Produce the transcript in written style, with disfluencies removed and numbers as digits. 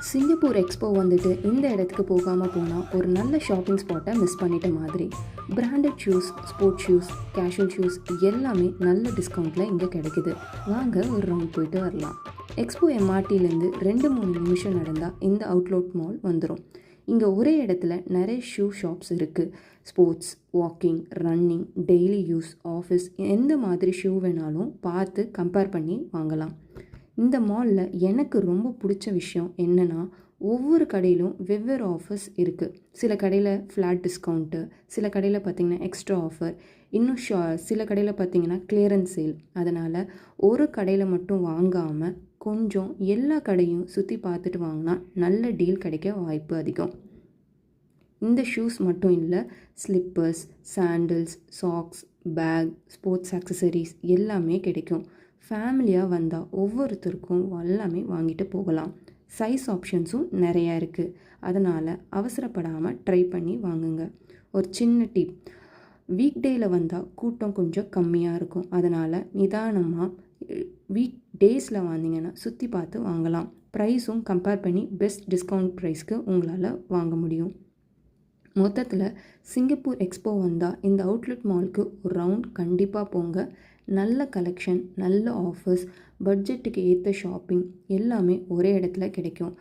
Singapore expo வந்துட்டு இந்த இடத்துக்கு போகாமல் போனால் ஒரு நல்ல ஷாப்பிங் ஸ்பாட்டை மிஸ் பண்ணிட்ட மாதிரி. Branded shoes, sports shoes, casual shoes எல்லாமே நல்ல டிஸ்கவுண்ட்டில் இங்கே கிடைக்குது. வாங்க ஒரு ரவுண்ட் போயிட்டு வரலாம். எக்ஸ்போ எம்ஆர்டிலேருந்து 2-3 நிமிஷம் நடந்தால் இந்த அவுட்லெட் மால் வந்துடும். இங்கே ஒரே இடத்துல நிறைய ஷூ ஷாப்ஸ் இருக்குது. Sports, walking, running, daily use, office எந்த மாதிரி ஷூ வேணாலும் பார்த்து கம்பேர் பண்ணி வாங்கலாம். இந்த மாலில் எனக்கு ரொம்ப பிடிச்ச விஷயம் என்னென்னா, ஒவ்வொரு கடையிலும் வெவ்வேறு ஆஃபர்ஸ் இருக்குது. சில கடையில் ஃப்ளாட் டிஸ்கவுண்ட்டு, சில கடையில் பார்த்திங்கன்னா எக்ஸ்ட்ரா ஆஃபர், இன்னும் சில கடையில் பார்த்திங்கன்னா கிளியரன்ஸ் சேல். அதனால் ஒரு கடையில் மட்டும் வாங்காமல் கொஞ்சம் எல்லா கடையும் சுற்றி பார்த்துட்டு வாங்கினா நல்ல டீல் கிடைக்க வாய்ப்பு அதிகம். இந்த ஷூஸ் மட்டும் இல்லை, slippers, sandals, socks, bag, sports accessories எல்லாமே கிடைக்கும். ஃபேமிலியாக வந்தால் ஒவ்வொருத்தருக்கும் எல்லாமே வாங்கிட்டு போகலாம். சைஸ் ஆப்ஷன்ஸும் நிறையா இருக்குது. அதனால் அவசரப்படாமல் ட்ரை பண்ணி வாங்குங்க. ஒரு சின்ன டிப், வீக் டேயில் வந்தால் கூட்டம் கொஞ்சம் கம்மியாக இருக்கும். அதனால் நிதானமாக வீக் டேஸில் வந்தீங்கன்னா சுற்றி பார்த்து வாங்கலாம். ப்ரைஸும் கம்பேர் பண்ணி பெஸ்ட் டிஸ்கவுண்ட் ப்ரைஸ்க்கு உங்களால் வாங்க முடியும். மொத்தத்தில் சிங்கப்பூர் எக்ஸ்போ வந்தால் இந்த அவுட்லெட் மாலுக்கு ஒரு ரவுண்ட் கண்டிப்பாக போங்க. நல்ல கலெக்ஷன், நல்ல ஆஃபர்ஸ், பட்ஜெட்டுக்கு ஏற்ற ஷாப்பிங் எல்லாமே ஒரே இடத்துல கிடைக்கும்.